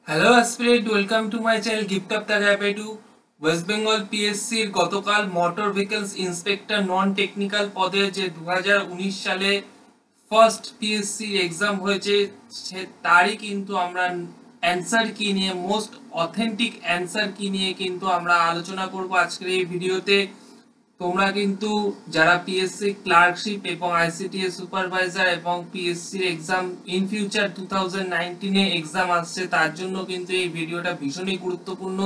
Hello aspirant, welcome to my channel gift of the গ্যাপে two. West Bengal পিএসসির গতকাল motor vehicles inspector non technical পদে যে 2019 সালে ফার্স্ট পিএসসি এক্সাম হয়েছে, সে তারই কিন্তু আমরা অ্যান্সার কি নিয়ে, মোস্ট অথেন্টিক অ্যান্সার কি নিয়ে কিন্তু আমরা আলোচনা করব আজকের এই ভিডিওতে। তোমরা কিন্তু যারা পিএসসি ক্লার্কশিপ এবং আইসিটিএস সুপারভাইজার এবং PSC exam in future 2019 A exam আসছে, তার জন্য কিন্তু এই ভিডিওটা ভীষণই গুরুত্বপূর্ণ।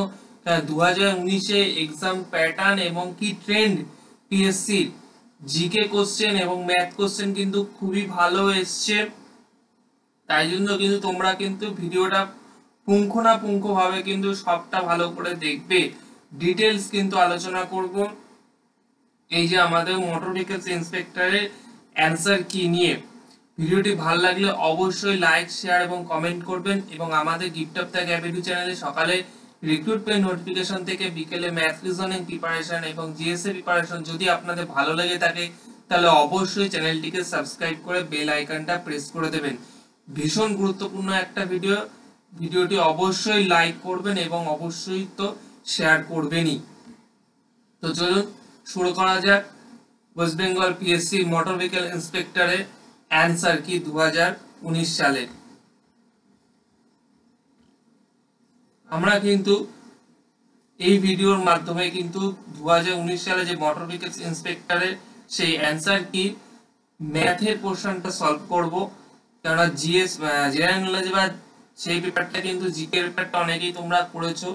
2019-এ এক্সাম প্যাটার্ন এবং কি ট্রেন্ড পিএসসি জিকে কোশ্চেন এবং ম্যাথ কোশ্চেন কিন্তু খুবই ভালো এসছে। তাই জন্য কিন্তু তোমরা কিন্তু ভিডিওটা পুঙ্খানুপুঙ্খ ভাবে কিন্তু সবটা ভালো করে দেখবে। ডিটেলস কিন্তু আলোচনা করব এই যে আমাদের মোটর ভেহিকলস ইন্সপেক্টরের অ্যানসার কি নিয়ে। ভিডিওটি ভালো লাগলে অবশ্যই লাইক, শেয়ার এবং কমেন্ট করবেন এবং আমাদের gift of the gap edu চ্যানেলে সকালে রিক্রুটমেন্ট নোটিফিকেশন থেকে বিকেলে ম্যাথ রিজনিং প্রিপারেশন এবং জিএসএ প্রিপারেশন যদি আপনাদের ভালো লেগে থাকে তাহলে অবশ্যই চ্যানেলটিকে সাবস্ক্রাইব করে বেল আইকনটা প্রেস করে দেবেন। ভীষণ গুরুত্বপূর্ণ একটা ভিডিওটি অবশ্যই লাইক করবেন এবং অবশ্যই তো শেয়ার করবেনই। তো চলুন শুরু করা যাক। West Bengal PSC motor vehicle ইন্সপেক্টরের অ্যানসার কি 2019 সালে। আমরা কিন্তু এই ভিডিওর মাধ্যমে কিন্তু 2019 সালে যে মোটর ভেহিকল ইন্সপেক্টরের সেই অ্যানসার কি ম্যাথের পোর্শনটা সলভ করব। কেননা জিএস জেনারেল নলেজ বা সেই পেপারটা কিন্তু জিকে পেপারটা অনেকেই তোমরা করেছো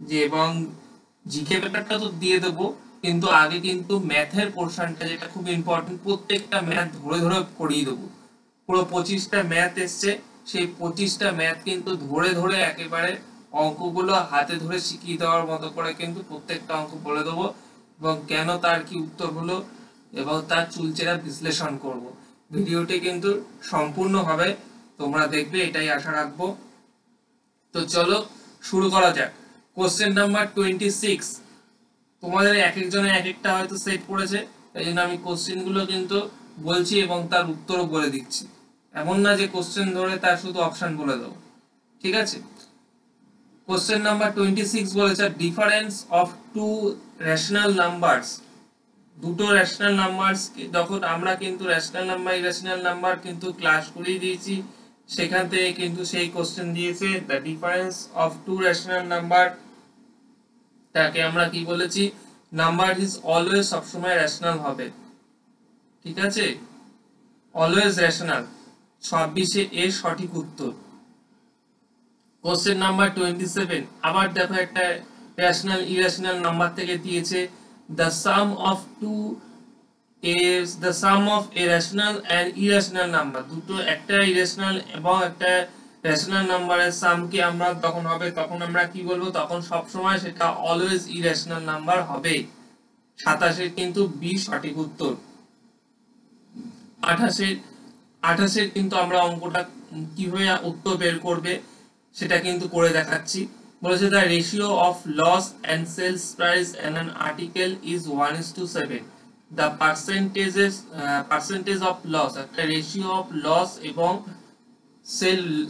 যে, এবং জিকে পেপারটা তো দিয়ে দেবো, কিন্তু আগে কিন্তু ম্যাথের পোর্শনটা যেটা খুব ইম্পর্টেন্ট, প্রত্যেকটা ম্যাথ ধরে ধরে করিয়ে দেবো। পুরো 25টা ম্যাথ এসছে, সেই 25টা ম্যাথ কিন্তু ধরে ধরে একেবারে অঙ্কগুলো হাতে ধরে শিখিয়ে দেওয়ার মতো করে কিন্তু প্রত্যেকটা অঙ্ক বলে দেবো এবং কেন তার কি উত্তর হলো এবং তার চুলচেরা বিশ্লেষণ করব। ভিডিওটি কিন্তু সম্পূর্ণভাবে তোমরা দেখবে এটাই আশা রাখবো। তো চলো শুরু করা যাক। Question number 26। তোমাদের এক একজনের এক একটা হয়তো সেট করেছে, তাই জন্য আমি কোশ্চেন গুলো কিন্তু বলছি এবং তার উত্তরও বলে দিচ্ছি। এমন না যে কোশ্চেন ধরে তার শুধু অপশন বলে দেবো, ঠিক আছে। কোশ্চেন নাম্বার 26 বলেছে difference of two rational numbers. দুটো রেশনাল নাম্বারস, যখন আমরা কিন্তু রেশনাল নাম্বার ইরেশনাল নাম্বার কিন্তু ক্লাস করিয়ে দিয়েছি, সেখান থেকে কিন্তু সেই কোশ্চেন দিয়েছে the difference of two rational number, তাকে আমরা কি বলেছি, নাম্বার ইজ অলওয়েজ, সবসময় রেশনাল হবে, ঠিক আছে, অলওয়েজ রেশনাল। 26-এ এর সঠিক উত্তর। কোশ্চেন নাম্বার 27 আবার দেখো একটা রেশনাল ইরেশনাল নাম্বার থেকে দিয়েছে the sum of two is the sum of a rational and irrational number। দুটো, একটা ইরেশনাল এবং একটা রেশনাল নাম্বারের সাম কি আমরা তখন হবে, তখন আমরা কি বলবো, তখন সব সময় সেটা অলওয়েজ ইরেশনাল নাম্বার হবে। 27-এর কিন্তু বি সঠিক উত্তর। 28-এর কিন্তু আমরা অঙ্কটা কিভাবে উত্তর বের করবে সেটা কিন্তু করে দেখাচ্ছি। বলেছে the ratio of loss and sales price in an article is 1:7। The percentage of loss, একটা রেশিও অফ লস এবং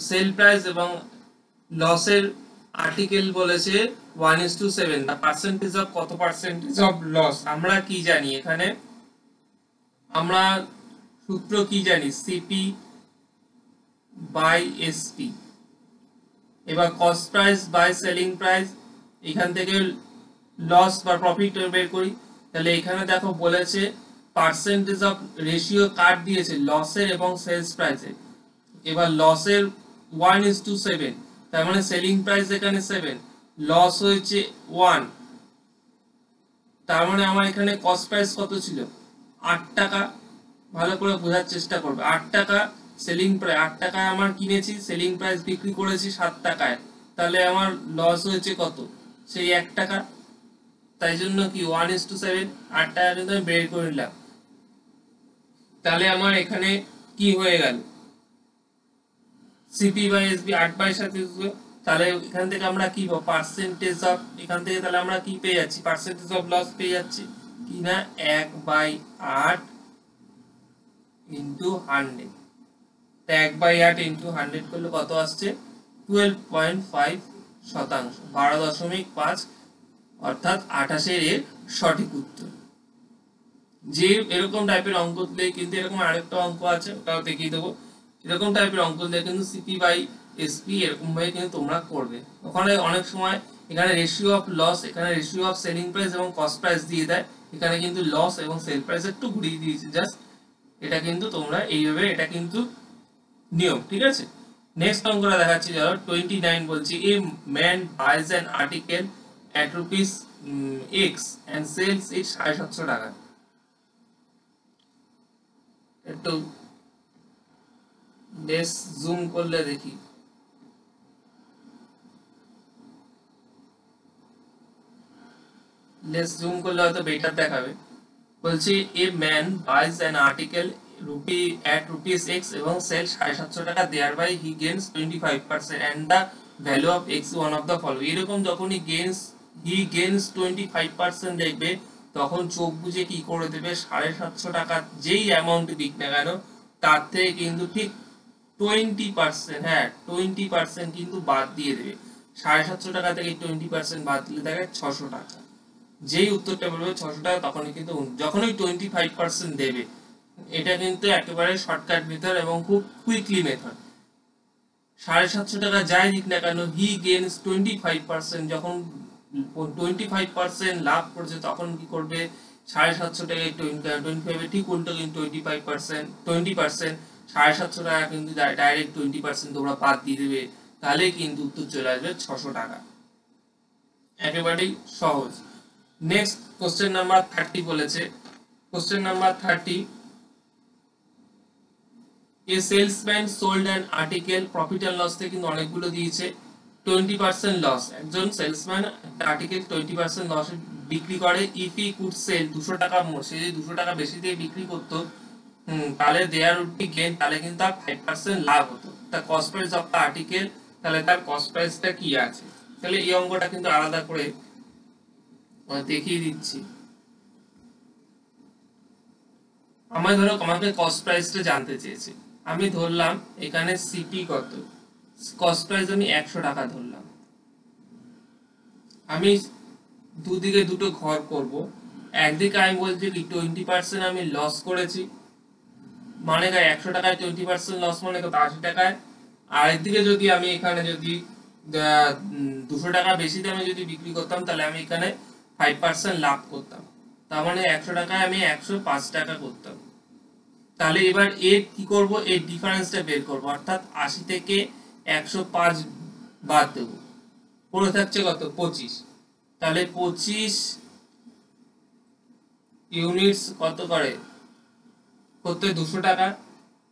সেল প্রাইস এবং লসের আর্টিকেল বলেছে 1:7। দ্য পার্সেন্টেজ অফ, কত পার্সেন্টেজ অফ লস, আমরা কি জানি এখানে, আমরা সূত্র কি জানি, সিপি বাই এসপি। এবার cost price by selling price, এখান থেকে লস বা প্রফিট বের করি। তাহলে এখানে দেখো বলেছে পার্সেন্টেজ অফ রেশিও কাট দিয়েছে লসের এবং সেলস প্রাইসের। এবার লসের 1:7, তার মানে সেলিং প্রাইস এখানে 7, লস হয়েছে 1, তার মানে আমার এখানে কস্ট প্রাইস কত ছিল, 8 টাকা। ভালো করে বোঝার চেষ্টা করবে, 8 টাকা সেলিং প্রাইস, 8 টাকায় আমার কিনেছি, সেলিং প্রাইস বিক্রি করেছি 7 টাকায়, তাহলে আমার লস হয়েছে কত, সেই 1 টাকা। তাই জন্য কি 1:7, 8 টাকা কিন্তু আমি বের করে নিলাম। তাহলে আমার এখানে কি হয়ে গেল, সিপি বাই এসবি 8/7 সাথে, তাহলে এখান থেকে আমরা কি পাবো, পার্সেন্টেজ অফ, এখান থেকে তাহলে আমরা কি পেয়ে যাচ্ছি, পার্সেন্টেজ অফ লস পেয়ে যাচ্ছি কি না, 1/8 ইন্টু 100। 1/8 ইন্টু 100 করলে কত আসছে, 12.5%, 12.5, অর্থাৎ 28 এর সঠিক উত্তর। যে এরকম টাইপের অঙ্ক দিলে কিন্তু, এরকম আরেকটা অঙ্ক আছে ওটাও দেখিয়ে দেবো, এরকম টাইপের অঙ্ক দিলে কিন্তু সিপি বাই এসপি এরকম ভাবে কিন্তু তোমরা করবে। ওখানে অনেক সময় এখানে রেশিও অফ লস, এখানে রেশিও অফ সেলিং প্রাইস এবং কস্ট প্রাইস দিয়ে দেয়, এখানে কিন্তু লস এবং সেল প্রাইস একটু ঘুরিয়ে দিয়েছে জাস্ট। এটা কিন্তু তোমরা এইভাবে, এটা কিন্তু নিয়ম, ঠিক আছে। নেক্সট অঙ্কটা দেখাচ্ছি, ধরো 29 বলছি, a man বাইজ an article at rupees x and sells it 750 টাকা। একটু বেশ জুম করলে দেখি, লেস জুম করলে হয়তো বেটার দেখাবে। বলছি a man বাইজ an article at rupees x এবং সেল 750 টাকা, thereby he gains 25% and the value of x one of the following। এরকম যখনই he gains 25% দেখবে, তখন চোখ বুঝে কি করে দেবে, 750 টাকা যেই অ্যামাউন্ট দিক না কেন তার থেকে কিন্তু ঠিক 20%, হ্যাঁ 20% কিন্তু বাদ দিয়ে দেবে। 750 টাকা থেকে 20% বাদ দিলে দেখে 600 টাকা। যেই উত্তরটা বলবে 600 টাকা, তখনই কিন্তু, যখনই 25% দেবে, এটা কিন্তু একেবারে শর্টকাট মেথড এবং খুব কুইকলি মেথড। 750 টাকা যাই দিক না কেন, হি গেইনস 25%, যখন 25% লাভ করছে তখন কি করবে, 750 টাকায় 25 ঠিক উল্টো, কিন্তু 20%, 750 টাকা কিন্তু ডাইরেক্ট 20% তোমরা বাদ দিয়ে দেবে, তাহলে কিন্তু উত্তর চলে আসবে 600 টাকা। একেবারেই সহজ। নেক্সট কোশ্চেন নাম্বার 30 বলেছে, question number 30, a salesman sold an article, profit and loss থেকে কিন্তু অনেকগুলো দিয়েছে। 20% লস, একজন সেলসম্যান একটা আর্টিকেল 20% লস বিক্রি করে। ইফ হি কুড সেল 200 টাকা মোর, সে যদি 200 টাকা বেশি দিয়ে বিক্রি করতো, তাহলে দেয়ার উড বি গেইন, তাহলে কিন্তু তার 5% লাভ হতো। তার cost price of the article, তাহলে তার কস্ট প্রাইসটা কি আছে। তাহলে এই অঙ্কটা কিন্তু আলাদা করে দেখিয়ে দিচ্ছি। আমাকে কস্ট প্রাইসটা জানতে চেয়েছে, আমি ধরলাম এখানে সিপি কত, কস্ট প্রাইস আমি 100 টাকা ধরলাম। আমি দুদিকে দুটো ঘর করব, একদিকে আমি বলছি কি 20% আমি লস করেছি, মানে 100 টাকায় 20% লস মানে কত, 80 টাকায়। আর একদিকে যদি আমি এখানে যদি 200 টাকা বেশি দামে যদি বিক্রি করতাম, তাহলে আমি এখানে 5% লাভ করতাম, তার মানে 100 টাকায় আমি 105 টাকা করতাম। তাহলে এবার এর কি করব, এর ডিফারেন্সটা বের করব, অর্থাৎ 80 থেকে 105 বাদ দেব, পড়ে থাকছে কত, 25। তাহলে 25 ইউনিটস কত করে, করতে 200 টাকা,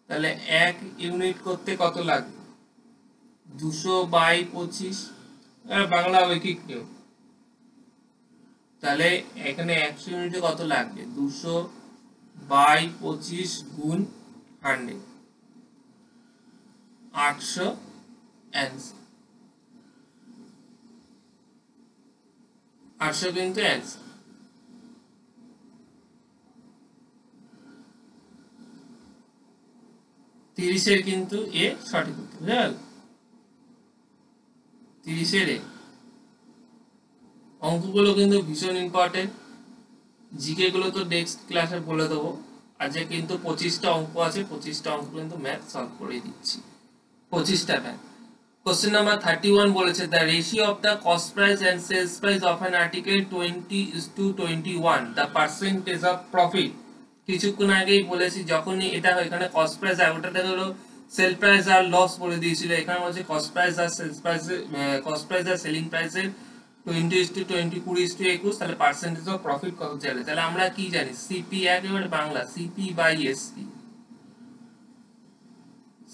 তাহলে 1 ইউনিট করতে কত লাগবে, 200 বাই 25, বাংলা ঐকিক নিয়ম। তাহলে এখানে 100 ইউনিটে কত লাগবে, 200 বাই 25 গুণ 100, 800 অ্যান্সার, 800 কিন্তু অ্যান্সার। 30 এর কিন্তু এ সঠিক উত্তর, বুঝা গেল, 30 এর এ। অঙ্কগুলো কিন্তু ভীষণ ইম্পর্টেন্ট, জিকে গুলো তো নেক্সট ক্লাসে বলে দেবো। আজকে কিন্তু 25টা অঙ্ক আছে, 25টা অঙ্ক কিন্তু ম্যাথ সলভ করে দিচ্ছি, 25টা ম্যাথ। কোশ্চেন নাম্বার 31 বলেছে, the ratio of the cost price and sales price of an article 20:21, the percentage of profit. কিছুক্ষণ আগেই বলেছি, যখনই এটা হয়, এখানে কস্ট প্রাইস আর ওটাতে হলো সেল প্রাইস আর লস বলে দিয়েছিল, এখানে বলছে কস্ট প্রাইস আর সেলস প্রাইস, কস্ট প্রাইস আর সেলিং প্রাইসের 20:20, 20:21, তাহলে পার্সেন্টেজ অফ প্রফিট কত চলে। তাহলে আমরা কি জানি, সিপি, একেবারে Bangla, CP by SP,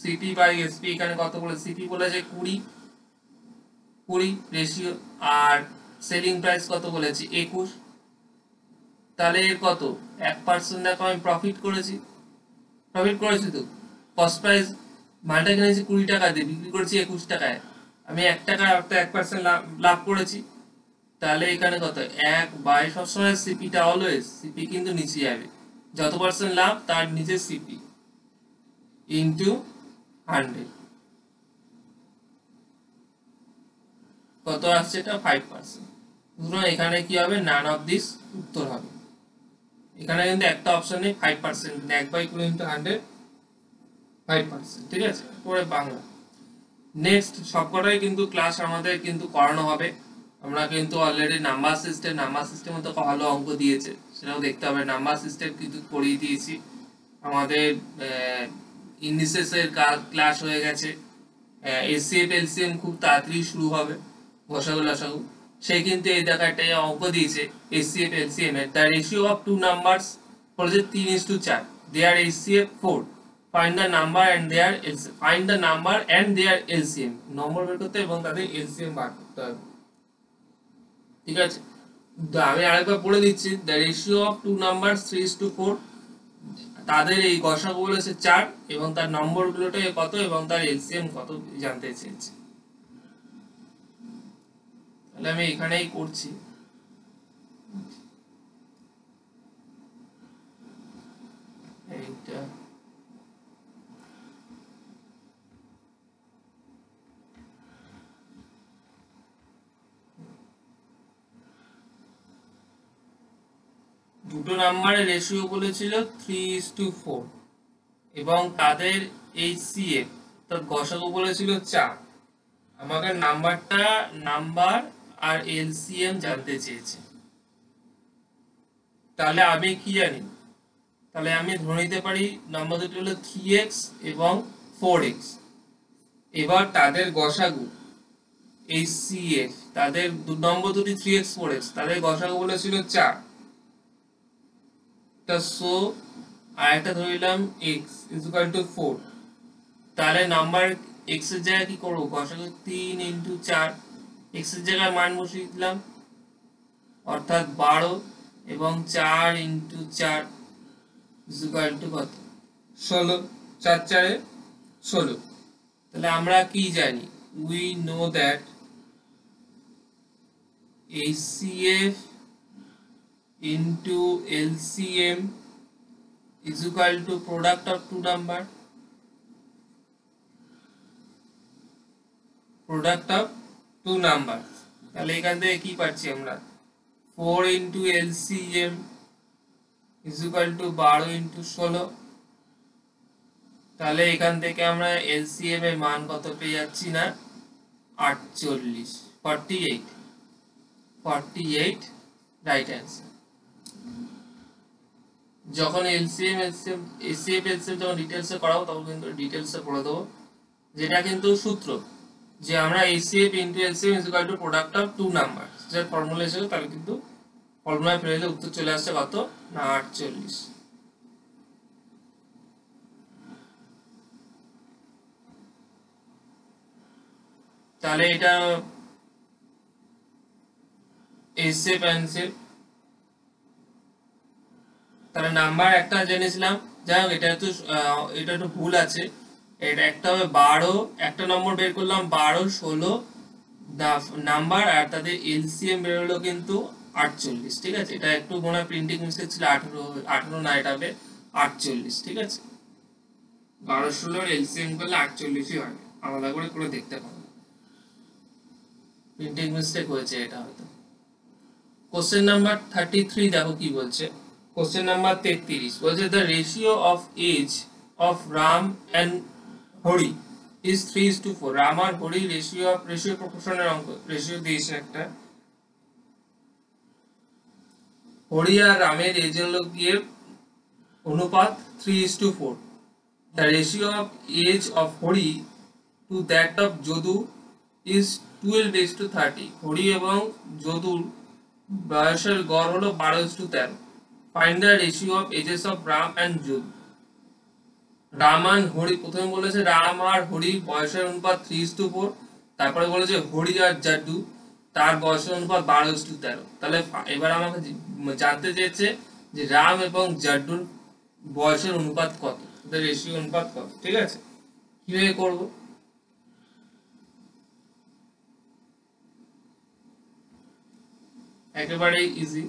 CP by SP. এখানে কত বলে, সিপি বলেছে 20 রেশিও, আর সেলিং প্রাইস কত বলেছি 21, তাহলে এর কত 1% দেখো আমি প্রফিট করেছি তো। কস্ট প্রাইস মালটা কিনেছি 20 টাকা দিয়ে, বিক্রি করেছি 21 টাকায়, আমি 1 টাকা অর্থাৎ 1% লাভ করেছি। তাহলে এখানে কত 1 বাই, সবসময় সিপিটা অলওয়েজ, সিপি কিন্তু নিচে যাবে, যত পার্সেন্ট লাভ তার নিচে সিপি ইনটু 100। কত আসছে, এটা 5%। সুতরাং এখানে কি হবে, নান অফ দিস উত্তর হবে। এখানে কিন্তু একটা অপশন নেই 5%, 1/20 × 100 5%, ঠিক আছে। পরে বাংলা নেক্সট সবকটাই কিন্তু ক্লাস আমাদের কিন্তু করানো হবে। আমরা কিন্তু অলরেডি নাম্বার সিস্টেমে তো ভালো অঙ্ক দিয়েছে, সেটাও দেখতে হবে। নাম্বার সিস্টেম কিন্তু পড়িয়ে দিয়েছি। আমাদের ইন্ডিসেসের ক্লাস হয়ে গেছে। এসসিএফ এলসিএম খুব তাড়াতাড়ি শুরু হবে, গসাগু লসাগু। সে কিন্তু এই জায়গাটায় অঙ্ক দিয়েছে এসসিএফ এলসিএম এর, the ratio of two numbers বলেছে 3:4, their SCF 4, find the number and their LCM, find the number and their LCM, number বের করতে এবং তাদের এলসিএম বার করতে হবে, ঠিক আছে। আমি আরেকবার পড়ে দিচ্ছি, the ratio of two numbers 3:4, তাদের এই গসাগু বলেছে 4 এবং তার নম্বর গুলোটা কত এবং তার এলসিএম কত জানতে চেয়েছে। তাহলে আমি এখানেই করছি। এইটা দুটো নাম্বারের রেশিও বলেছিল 3:4 এবং তাদের এইচসিএফ তার গসাগু বলেছিল 4। আমাকে নাম্বার আর এলসিএম জানতে চেয়েছে। তাহলে আমি কি জানি, তাহলে আমি ধরে নিতে পারি নম্বর দুটো হলো 3x এবং 4x। এবার তাদের গসাগু এইচসিএফ, তাদের নম্বর দুটি 3x 4x, তাদের গসাগু বলেছিল 4। সো আর একটা ধরলাম x = 4। তাহলে নাম্বার x এর জায়গায় কি করব, গসাগু 3 × 4, x এর জায়গায় মান বসিয়ে দিলাম, অর্থাৎ 12 এবং 4 × 4 = কত, 16। 4 4 16। তাহলে আমরা কি জানি, we know that HCF into LCM is equal to product of two number, product of two number। তাহলে এখান থেকে কি পাচ্ছি আমরা, 4 × LCM is equal to 12 × 16। তাহলে এখান থেকে আমরা LCM এর মান কত পেয়ে যাচ্ছি না, 48, 48 রাইট অ্যান্সার। যখন এলসিএম এসসিএফ এলসিএম যখন ডিটেইলসে করাবো তখন কিন্তু ডিটেইলসে পড়ে দেবো, যেটা কিন্তু সূত্র যে আমরা HCF into LCM is equal to product of two number, যে ফর্মুলা হিসেবে, তাহলে কিন্তু ফর্মুলায় ফেলে দিলে উত্তর চলে আসছে কত না 48। তাহলে এটা এসসিএফ এলসিএম, তাহলে নাম্বার একটা জেনেছিলাম। যাই হোক, এটা একটু ভুল আছে, এটা একটা হবে 12, একটা নম্বর বের করলাম 12 16 নাম্বার, আর তাদের এলসিএম বের হলো কিন্তু 48, ঠিক আছে। এটা একটু মনে হয় প্রিন্টিং মিস্টেক ছিল, 18 না, এটা হবে 48, ঠিক আছে। 12 16 এলসিএম করলে 48ই হয়, আলাদা করে করে দেখতে পাবো, প্রিন্টিং মিস্টেক হয়েছে এটা হয়তো। কোশ্চেন নাম্বার 33 দেখো কি বলছে। কোশ্চেন নাম্বার 33 বলছে the ratio of age of Ram and Hori is 3:4। Ram আর হরি রেশিও প্রপোর্শনের অঙ্ক, রেশিও দিয়েছে একটা। হরি আর রামের এজ হলো গিয়ে অনুপাত 3:4। the ratio of age of Hori to that of Jodu is 12:30। Hari এবং যদুর বয়সের গড় হলো 12:13। Find the ratio of ages of Ram and Jodu। Ram আর হরি, প্রথমে বলেছে রাম আর হরি বয়সের অনুপাত 3:4, তারপরে বলেছে হরি আর জাড্ডু তার বয়সের অনুপাত 12:13। তাহলে এবার আমাকে জানতে চেয়েছে যে রাম এবং জাড্ডুর বয়সের অনুপাত কত, তাদের রেশিও অনুপাত কত, ঠিক আছে। কিভাবে করব, একেবারে ইজি,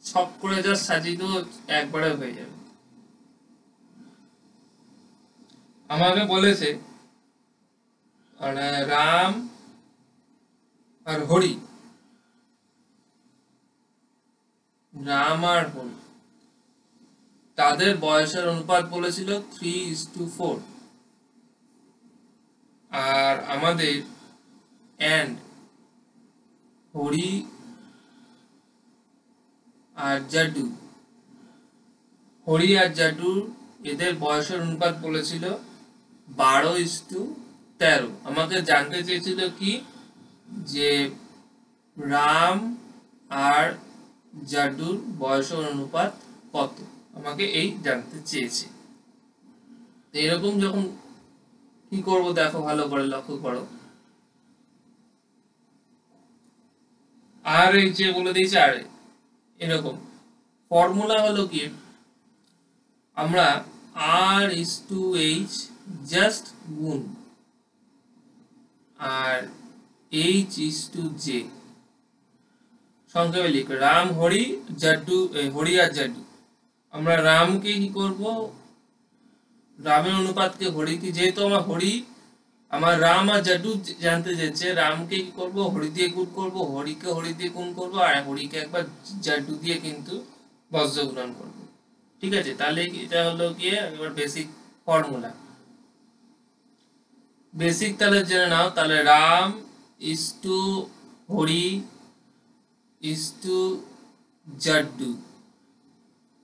সব করে যা সাজিয়ে দেবো একবারে হয়ে যাবে। আমাকে বলেছে রাম আর হরি, রাম আর হরি তাদের বয়সের অনুপাত বলেছিল 3:4। আর আমাদের এন্ড হরি আর জাডু, হরি আর জাডু এদের বয়সের অনুপাত বলেছিল 12:13। আমাকে জানতে চেয়েছিল কি যে রাম আর জাডুর বয়সের অনুপাত কত, আমাকে এই জানতে চেয়েছে। এরকম যখন কি করব দেখো ভালো করে লক্ষ্য করো, আর এই যে বলে দিয়েছে আর এরকম ফর্মুলা হলো কি, আমরা R/H জাস্ট গুণ আর H/J সংক্ষেপে লিখ রাম হরি জাড্ডু, হরি আর জাড্ডু। আমরা রামকে কি করব, রামের অনুপাতকে হরি কি, যেহেতু আমার রাম আর জাড্ডু জানতে চাইছে, রামকে কি করব হরি দিয়ে গুণ করব, হরিকে হরি দিয়ে গুণ করব, আর হরিকে একবার জাড্ডু দিয়ে কিন্তু বজ্র গুণন করব। ঠিক আছে, তাহলে এটা হলো গিয়ে এবার বেসিক ফর্মুলা। বেসিক তাহলে জেনে নাও, তাহলে Ram is to Hari is to Jaddu.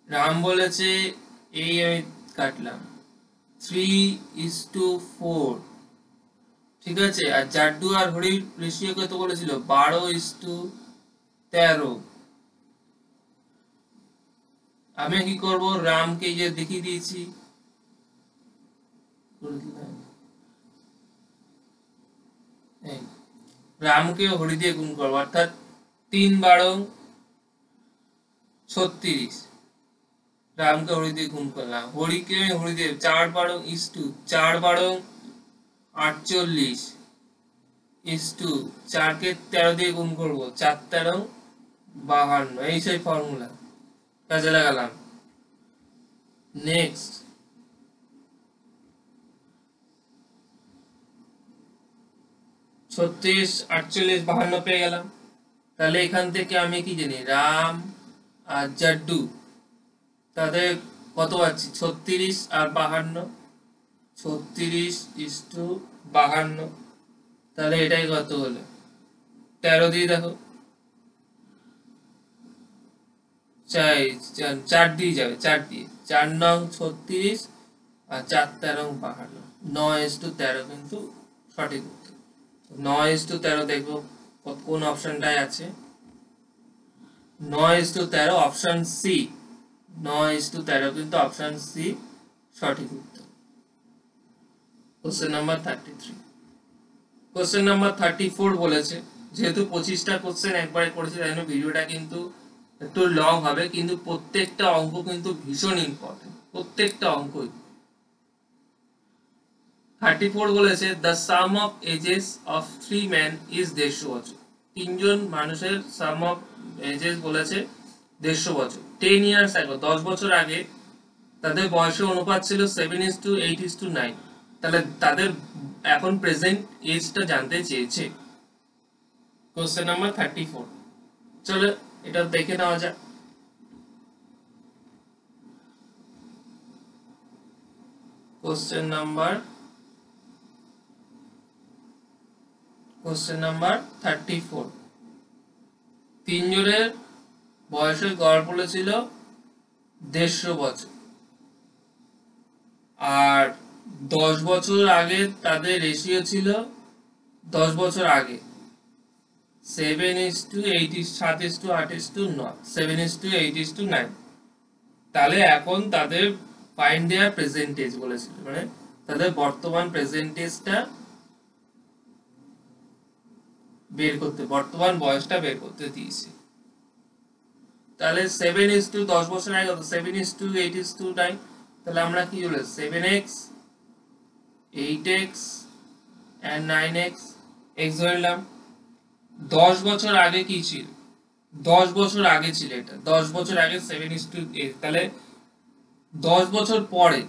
Ram বলেছে এই আমি কাটলাম 3:4, ঠিক আছে। আর জাড্ডু আর হরির রেশিও কত বলেছিল 12:13। আমি কি করব, রামকে যে দেখিয়ে দিয়েছি, রামকে হরি দিয়ে গুণ করবো, অর্থাৎ 3/36। রামকে হরি দিয়ে গুণ করলাম, হরিকে হরি দিয়ে 4/48 4কে 13 দিয়ে গুণ করবো, 4×13 = 52। এই সেই ফর্মুলা কাজে লাগালাম। নেক্সট 36 48 52 পেয়ে গেলাম। তাহলে এখান থেকে আমি কি জানি, রাম আর জাড্ডু তাদের কত পাচ্ছি 36 আর 52, 36:52। তাহলে এটাই কত হলো 13 দিয়ে দেখো, 4 দিয়ে যাবে, 4 দিয়ে 4 নং 36 আর 4 13 52, 9:13 কিন্তু সঠিক উত্তর। 9:13 দেখবো কোন অপশনটায় আছে, 9:13 অপশন সি, 9:13 কিন্তু অপশন সি সঠিক উত্তর। Question number 33। কোশ্চেন নাম্বার 34 বলেছে, যেহেতু 25টা কোশ্চেন একবারে করেছে তাই জন্য ভিডিওটা কিন্তু একটু লং হবে, কিন্তু প্রত্যেকটা অঙ্ক কিন্তু ভীষণ ইম্পর্টেন্ট, প্রত্যেকটা অঙ্কই। 34 বলেছে the sum of ages of 3 men is 150 বছর। তিনজন মানুষের সাম অফ এজেস বলেছে 150 বছর। 10 years ago 10 বছর আগে তাদের বয়সের অনুপাত ছিল 7:8:9। তাহলে তাদের এখন প্রেজেন্ট এজটা জানতে চেয়েছে। কোশ্চেন নাম্বার 34, চলো এটা দেখে নেওয়া যাক। কোশ্চেন নাম্বার 34, তিনজনের বয়সের গড় বলেছিল 150 বছর, আর 10 বছর আগে তাদের রেশিও ছিল 10 বছর আগে 7:8:9। তাহলে এখন তাদের ফাইন্ড দেয়ার প্রেজেন্ট এজ বলেছিল, মানে তাদের বর্তমান প্রেজেন্ট এজটা বের করতে, বর্তমান বয়সটা বের করতে দিয়েছে। তাহলে 7:10 বছর আগে কত, 7:8:9। তাহলে আমরা কি হলো 7x 8x and 9x x ধরলাম। 10 বছর আগে কি ছিল, 10 বছর আগে ছিল এটা, 10 বছর আগে 7:8। তাহলে 10 বছর পরে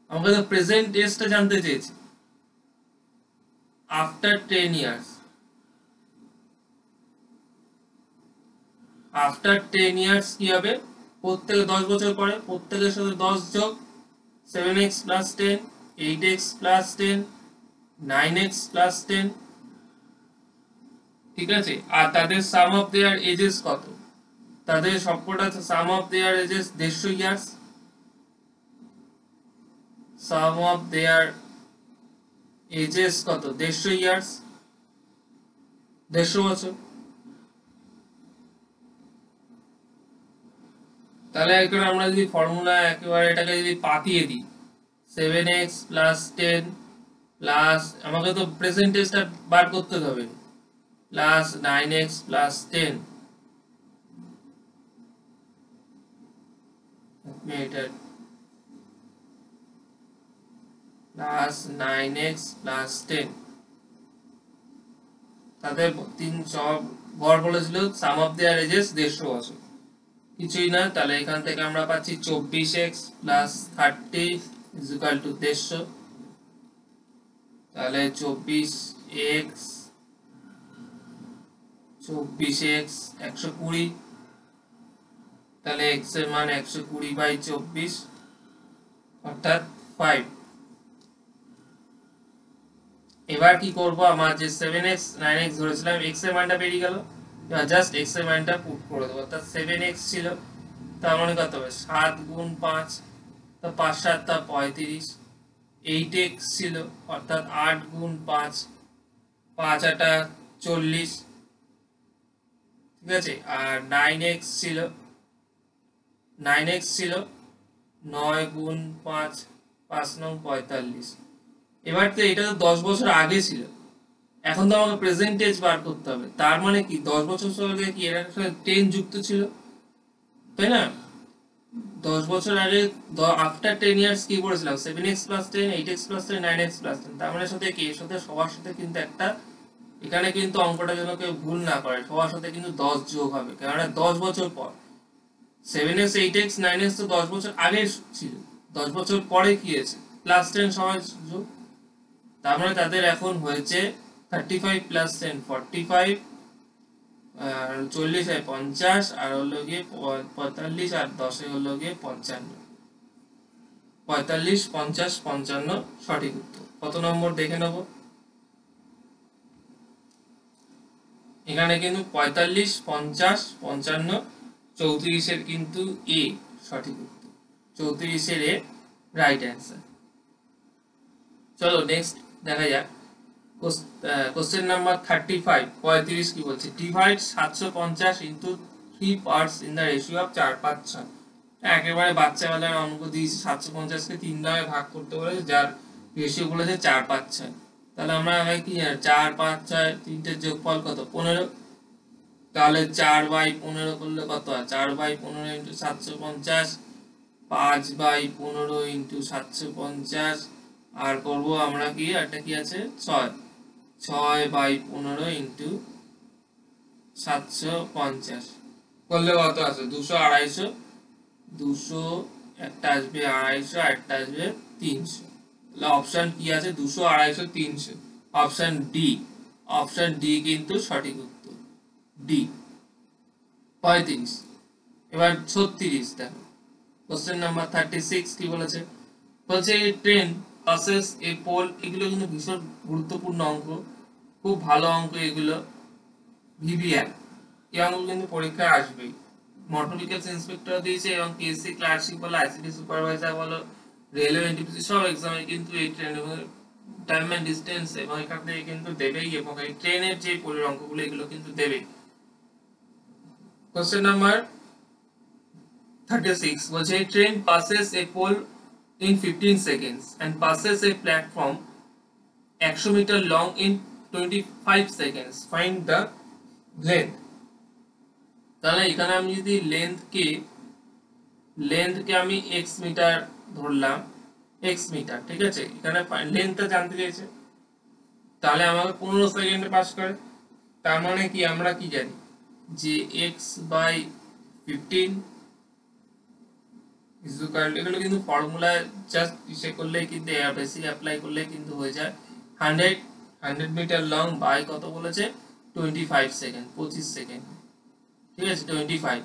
আমরা তো প্রেজেন্ট এজটা জানতে চেয়েছি। আফটার 10 years আফটার 10 ইয়ার্স কি হবে, প্রত্যেকে 10 বছর পরে প্রত্যেকের সাথে 10 যোগ 7x plus 10, 8x plus 10, 9x plus 10, ঠিক আছে। আর তাদের সাম অফ দেয়ার এজেস কত, তাদের সবকটা sum of their ages 150 years, sum of their ages কত 150 ইয়ার্স, 150 বছর। তাহলে এখন আমরা যদি ফর্মুলা একেবারে এটাকে যদি পাতিয়ে দিই 7x প্লাস 10 প্লাস আমাকে তো প্রেজেন্টেজটা বার করতে হবে plus 9x plus 10 plus 9x plus 10 তাদের তিন সব গড় বলেছিল সাম অফ দেয়ার এজেস 150 বছর, কিছুই না। তাহলে এখান থেকে আমরা পাচ্ছি 24x plus 30 is equal two 150। তাহলে 24x 120, তাহলে x এর মান 120/24 অর্থাৎ 5। এবার কি করব, আমার যে 7x 9x ধরেছিলাম x এর মানটা বেরিয়ে গেল, এবার জাস্ট x এর মানটা পুট করে দেব। অর্থাৎ 7x ছিল, তার মানে কত হবে 7 গুণ 5, তো 5 7 তা 35। 8x ছিল অর্থাৎ 8 গুণ 5, 5 8 40, ঠিক আছে। আর 9x ছিল 9 গুণ 5, 5 9 45। এবার তো এটা তো 10 বছর আগে ছিল, এখন তো আমাকে প্রেজেন্টেজ বার করতে হবে। তার মানে কি 10 বছর আগে কি এর সাথে 10 যুক্ত ছিল, তাই না? 10 বছর আগে আফটার 10 ইয়ার্স কি করেছিলাম 7x plus 10, 8x plus 10, 9x plus 10। তার মানে সাথে কি এর সাথে সবার সাথে কিন্তু একটা, এখানে কিন্তু অঙ্কটা যেন কেউ ভুল না করে, সবার সাথে কিন্তু 10 যোগ হবে, কারণ 10 বছর পর 7x 8x 9x তো 10 বছর আগে ছিল, 10 বছর পরে কি হয়েছে প্লাস 10 সবাই যোগ। তার মানে তাদের এখন হয়েছে 35 প্লাস 10 45, আর 40 হয় 50, আর হলো গিয়ে 45, আর 10 হলো গিয়ে 55। 45 50 55 সঠিক উত্তর। কত নম্বর দেখে নেব, এখানে কিন্তু 45 50 55 34 এর কিন্তু এ সঠিক উত্তর, 34 এর এ রাইট অ্যান্সার। চলো নেক্সট দেখা যাক কোশ্চেন নাম্বার 35। 35 কি বলছে, divide 750 into 3 parts in the ratio of 4 5 6। একেবারে বাচ্চাবেলার অঙ্ক দিয়েছি, 750 কে 3 ভাগে ভাগ করতে বলেছে, যার রেশিও বলেছে 4 5 6। তাহলে আমরা কি 4 5 6 তিনটের যোগফল কত 15। তাহলে 4/15 করলে কত হয়, 4/15 ইনটু 750, 5/15 ইনটু 750, আর করব আমরা কি একটা কি আছে 6, 6/15 ইনটু 750 করলে কত আছে 200 250, 200 একটা আসবে 250 আর একটা আসবে 300। তাহলে অপশন কি আছে 200 250 300, অপশন ডি, অপশন ডি কিন্তু সঠিক উত্তর, ডি 35। এবার 36 দেখো কোশ্চেন নাম্বার 36 কি বলেছে, বলছে এই ট্রেন পাসেস এ পোল। এগুলো কিন্তু ভীষণ গুরুত্বপূর্ণ অঙ্ক, খুব ভালো অঙ্ক এগুলো, ভিভিএন এই অঙ্কগুলো কিন্তু পরীক্ষায় আসবেই। মোটর ভেহিকলস ইন্সপেক্টর দিয়েছে এবং পিএসসি ক্লার্কশিপ বলো, আইসিটি সুপারভাইজার বলো, রেলওয়ে এনটিপিসি সব এক্সামে কিন্তু এই ট্রেন এবং টাইম এন্ড ডিসটেন্স এবং এখান থেকে কিন্তু দেবেই, এবং এই ট্রেনের যে পোলের অঙ্কগুলো এগুলো কিন্তু দেবেই। কোশ্চেন নাম্বার 36 বলছে a train passes a pole in 15 seconds and passes a platform 100 meter long in 25 seconds, find the length। তাহলে এখানে আমি যদি লেন্থ কে আমি x মিটার ধরলাম, x মিটার, ঠিক আছে। এখানে লেন্থটা জানতে চাইছে, তাহলে আমাকে 15 সেকেন্ডে পাস করে। তার মানে কি আমরা কি জানি যে x/15 এগুলো কিন্তু ফর্মুলা জাস্ট ইসে করলেই কিন্তু বেসিক অ্যাপ্লাই করলে কিন্তু হয়ে যায় 100 মিটার লং বাই কত বলেছে 25 সেকেন্ড 25 সেকেন্ড, ঠিক আছে 25,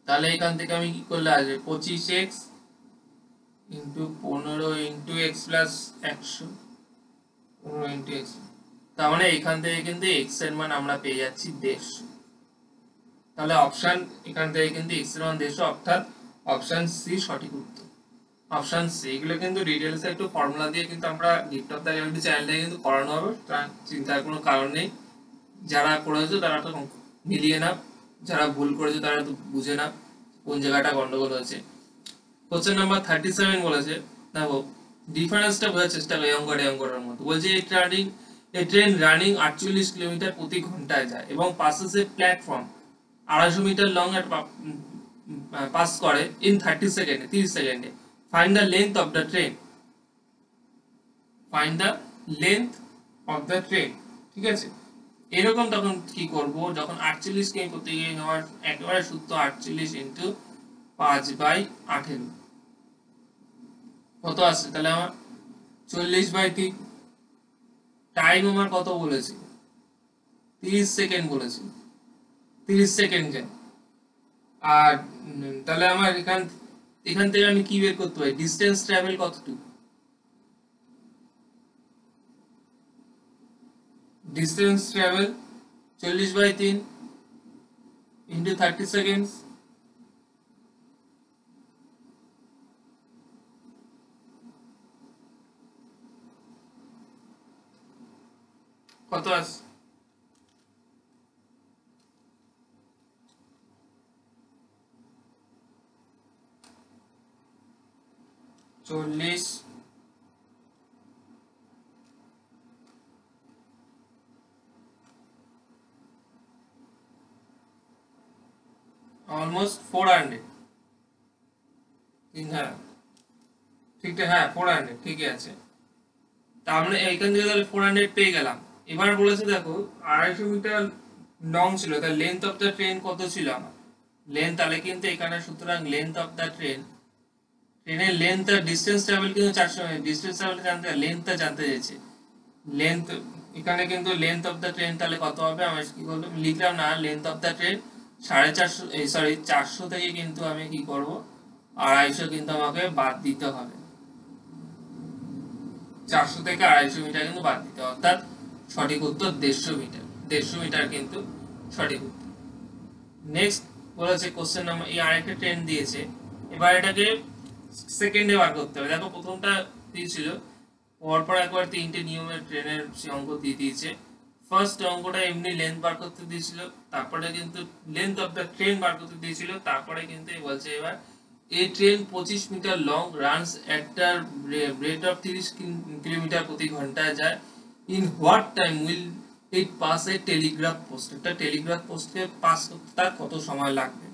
তাহলে এখান থেকে আমি কি করলে আসবে 25x into 15 into x plus 100, 15 into x, তার মানে এখান থেকে কিন্তু x এর মান আমরা পেয়ে যাচ্ছি 150। তাহলে অপশন এখান থেকে কিন্তু x এর মান 150, অর্থাৎ অপশন সি সঠিক উত্তর। অপশন সি, এগুলো কিন্তু ডিটেইলসে একটু ফর্মুলা দিয়ে কিন্তু আমরা গিফট অফ দ্য রিয়েলিটি চ্যানেলে কিন্তু করানো হবে, চিন্তার কোনো কারণ নেই। যারা করেছো তারা তো মিলিয়ে না, যারা ভুল করেছে তারা তো বুঝে না কোন জায়গাটা গন্ডগোল হয়েছে। কোশ্চেন নাম্বার 37 বলেছে, দেখো ডিফারেন্সটা বোঝার চেষ্টা করি অঙ্কটার মতো। বলছে এ ট্রেন রানিং 48 কিলোমিটার প্রতি ঘন্টায় যায় এবং passes a platform 250 metre long এর পাস করে ইন 30 সেকেন্ডে, 30 সেকেন্ডে। Find the length of the train, find the length of the train. ঠিক আছে, এরকম তখন কি করব, যখন 48 কিমি প্রতি হওয়ার একেবারে সূত্র 48 ইন্টু 5/18 কত আসছে, তাহলে আমার 40/3। টাইম আমার কত বলেছি, 30 সেকেন্ড বলেছি, 30 সেকেন্ড যায়। আর তাহলে আমার এখান থেকে আমি কি বের করতে পারি, ডিসটেন্স ট্রাভেল কতটুকু, ডিসটেন্স ট্রাভেল 40/3 ইন্টু 30 সেকেন্ডস, কত আসছে, 40 অলমোস্ট 400। হ্যাঁ ঠিক, হ্যাঁ 400 ঠিকই আছে। তা আমরা এইখান থেকে তাহলে 400 পেয়ে গেলাম। এবার বলেছে দেখো 250 মিটার লং ছিল, তাহলে লেন্থ অফ দ্য ট্রেন কত ছিল আমার, লেন্থ, তাহলে কিন্তু এখানে সুতরাং লেন্থ অফ দ্য ট্রেনের লেন্থ আর ডিসটেন্স ট্রাভেল কিন্তু 400, ডিসটেন্স ট্রাভেল জানতে, লেন্থটা জানতে চাইছে। লেন্থ এখানে কিন্তু লেন্থ অফ দ্য ট্রেন তাহলে কত হবে, আমি কি করলাম, লিখলাম না লেন্থ অফ দ্য ট্রেন 450 থেকে কিন্তু আমি কি করব 250 কিন্তু আমাকে বাদ দিতে হবে, 400 থেকে 250 মিটার কিন্তু বাদ দিতে হবে, অর্থাৎ সঠিক উত্তর 150 মিটার, 150 মিটার কিন্তু সঠিক উত্তর। নেক্সট বলেছে কোশ্চেন নাম্বার, এই আরেকটা ট্রেন দিয়েছে, এবার এটাকে সেকেন্ডে বার করতে হবে। দেখো প্রথমটা দিয়েছিল পরপর একবার 3টে নিয়মের ট্রেনের সে অঙ্ক দিয়ে দিয়েছে। ফার্স্ট অঙ্কটা এমনি লেন্থ বার করতে দিয়েছিল, তারপরে কিন্তু লেন্থ অফ দ্য ট্রেন বার করতে দিয়েছিল, তারপরে কিন্তু বলছে এবার এই train 25 metre long, runs at the rate of 30 kilometre প্রতি ঘন্টায় যায়। In what time will it pass a telegraph post, একটা টেলিগ্রাফ পোস্টকে পাস করতে তার কত সময় লাগবে।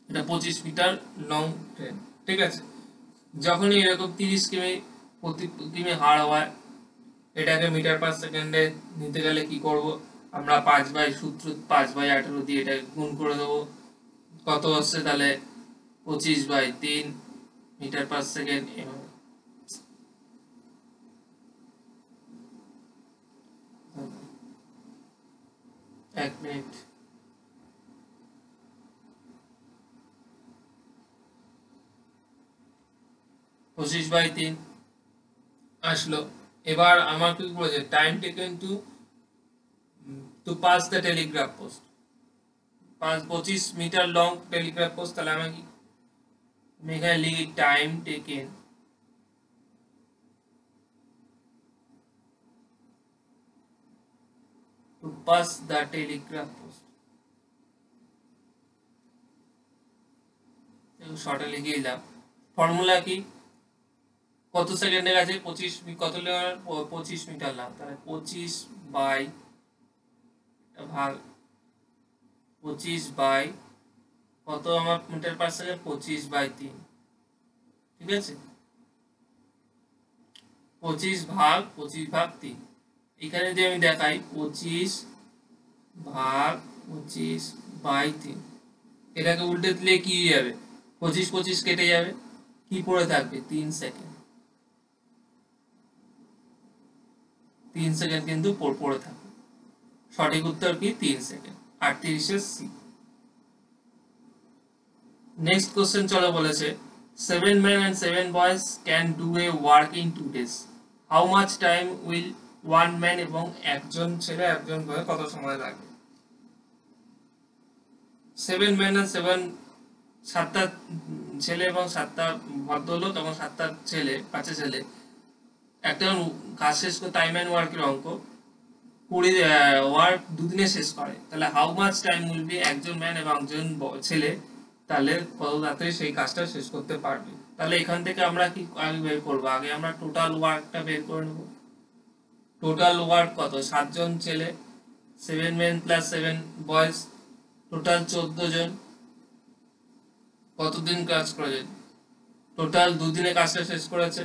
এটা 25 মিটার লং ট্রেন, ঠিক আছে। যখনই এরকম 30 কিমি প্রতি কিমি হার হয়, এটাকে মিটার পার সেকেন্ডে নিতে গেলে কি করব, আমরা 5/18 দিয়ে এটা গুণ করে দেবো, কত হচ্ছে তাহলে 25/3 মিটার পার সেকেন্ড। এক মিনিট, পঁচিশ বাই 3 আসলো। এবার আমার কি বলেছে, time taken to pass the telegraph post, 25 metre long telegraph post, তাহলে আমি এখানে লিখি time taken to pass the telegraph post, শর্টে লিখে দিলাম। ফর্মুলা কি, কত সেকেন্ডে গেছে 25, কত 25 মিটার লাম, তাহলে 25 বাই ভাগ 25 বাই কত আমার মিটার পার সেকেন্ড, 25/3, ঠিক আছে। 25/3, এখানে যদি আমি দেখাই 25/25/3, এটাকে উল্টে দিলে কি হয়ে যাবে, 25 কেটে যাবে, কি পড়ে থাকবে 3 সেকেন্ড, 3 সেকেন্ড কিন্তু পড়ে থাকবে। সঠিক উত্তর কি 3 সেকেন্ড। 38 সি। নেক্সট কোশ্চেন চলো বলেছে 7 men and 7 boys can do a work in 2 days. How much time will one man এবং একজন ছেলে একজন বয় কত সময় লাগবে? 7 men and 7টা ছেলে এবং 7টা ভদ্রলোক এবং 7টা ছেলে, 5টা ছেলে একটা কাজ শেষ করে টাইম অ্যান্ড ওয়ার্কের অঙ্ক 20 ওয়ার্ক 2 দিনে শেষ করে, তাহলে how much time will be একজন ম্যান এবং একজন ছেলে তাহলে কত তাড়াতাড়ি সেই কাজটা শেষ করতে পারবে? তাহলে এখান থেকে আমরা কি আগে বের করব? আগে আমরা টোটাল ওয়ার্কটা বের করে নেব। টোটাল ওয়ার্ক কত? 7 জন ছেলে, 7 men plus 7 boys, টোটাল 14 জন কতদিন কাজ করেছে? টোটাল 2 দিনে কাজটা শেষ করেছে,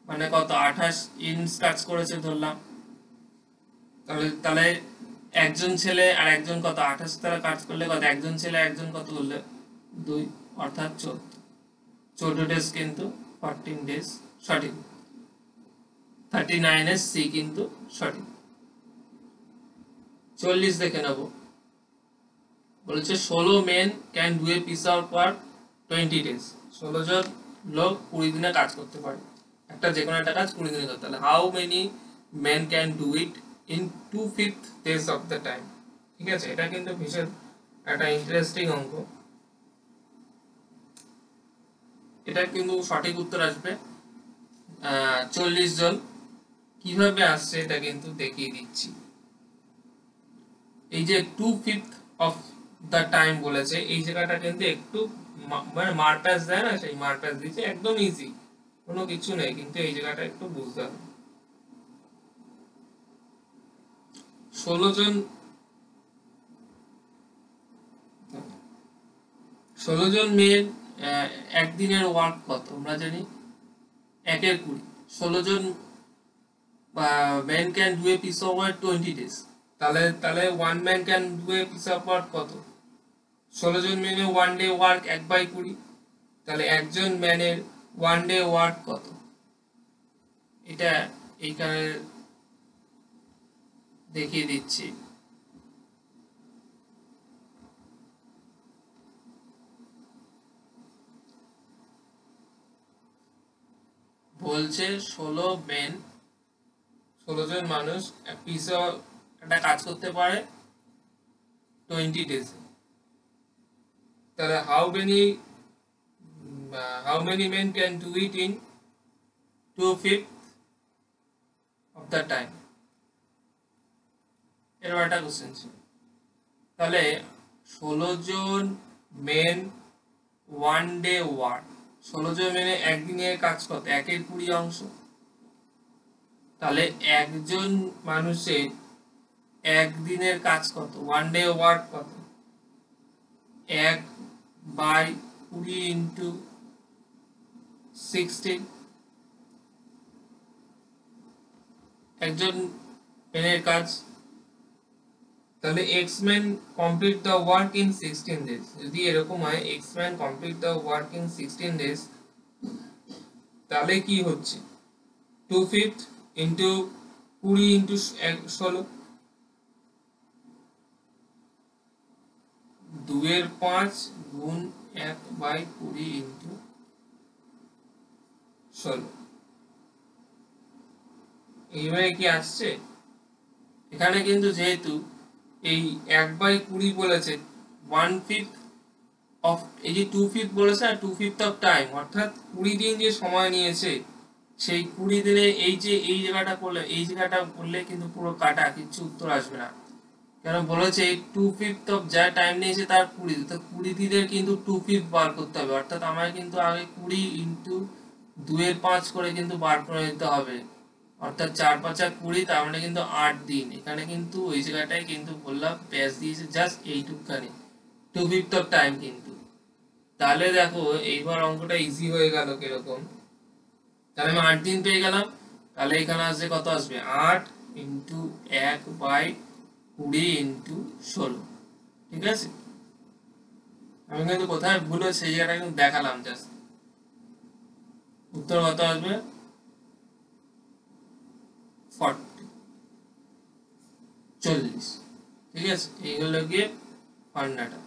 মানে কত? 28 ইঞ্চ কাজ করেছে ধরলাম। তাহলে একজন ছেলে আর একজন কত? 28 তারা কাজ করলে কত? একজন ছেলে একজন কত করলে 2, অর্থাৎ 14 ডেজ কিন্তু 14 ডেজ সঠিক। 39 এর সি কিন্তু সঠিক। 40 দেখে নেব। বলেছে 16 men can do a piece of work 20 days. 16 জন লোক 20 দিনে কাজ করতে পারে, একটা যে কোনো একটা কাজ 20 দিনে করতে। তাহলে how many men can do it in 2/5 days of the time? ঠিক আছে, এটা কিন্তু ভীষণ একটা ইন্টারেস্টিং অঙ্ক। এটা কিন্তু সঠিক উত্তর আসবে 40 জন। কিভাবে আসছে এটা কিন্তু দেখিয়ে দিচ্ছি। এই যে 2/5 of the time বলেছে, এই জায়গাটা কিন্তু একটু মানে মার্কাস দেয় না, সেই মার্কাস দিয়েছে, একদম ইজি, কোনো কিছু নেই, কিন্তু এই জায়গাটা একটু বুঝতে হবে। 16 জন মেয়ের একদিনের ওয়ার্ক কত? আমরা জানি 1/20। 16 জন men can do a piece of work 20 days. তাহলে 1 man can do a piece of work কত? 16 জন মেনের 1 day work 1/20, তাহলে একজন ম্যানের 1 day work কত? এটা এইখানে দেখিয়ে দিচ্ছি। বলছে 16 জন মানুষ একটা কাজ করতে পারে 20 days। তাহলে how many men can do it in 2/5 of the time? এরকম একটা কোশ্চেন ছিল। তাহলে 16 জন মেন 1 day work, 16 জন মেনে একদিনের কাজ কত? 1/20 অংশ। তাহলে একজন মানুষের একদিনের কাজ কত? 1 day work কত? 1/20 into 16। একজন মেনের কাজ, তাহলে x men complete the work in 16 days। যদি এরকম হয় x men complete the work in 16 days, তাহলে কি হচ্ছে? 2/5 into 20 into 16, 2/5 গুণ 1/20 into 16। এইভাবে কি আসছে? এখানে কিন্তু যেহেতু এই 1/20 বলেছে, 1/5 অফ, এই যে 2/5 বলেছে আর 2/5 অফ টাইম, অর্থাৎ 20 দিন যে সময় নিয়েছে, সেই 20 দিনে এই যে এই জায়গাটা করলে কিন্তু পুরো কাটা, কিছু উত্তর আসবে না। কেন বলেছে 2/5 অফ যা টাইম নিয়েছে তার 20, তো 20 দিনের কিন্তু 2/5 বার করতে হবে, অর্থাৎ আমায় কিন্তু আগে 20 ইন্টু 2/5 করে কিন্তু বার করে নিতে হবে, অর্থাৎ 4×5 = 20, তার মানে কিন্তু 8 দিন। এখানে কিন্তু ওই জায়গাটায় কিন্তু বললাম প্যাচ দিয়েছে জাস্ট এইটুকখানি, 2/5 অফ টাইম কিন্তু। তাহলে দেখো এইবার অঙ্কটা ইজি হয়ে গেল কিরকম, তাহলে আমি 8 দিন পেয়ে গেলাম। তাহলে এখানে আসবে কত? আসবে 8 ইন্টু 1/20 ইন্টু 16। ঠিক আছে, আমি কিন্তু কোথায় ভুল হয়েছে সেই জায়গাটা কিন্তু দেখালাম জাস্ট। উত্তর কত আসবে? 40। ঠিক আছে, এই হলো গিয়ে পান্নাটা।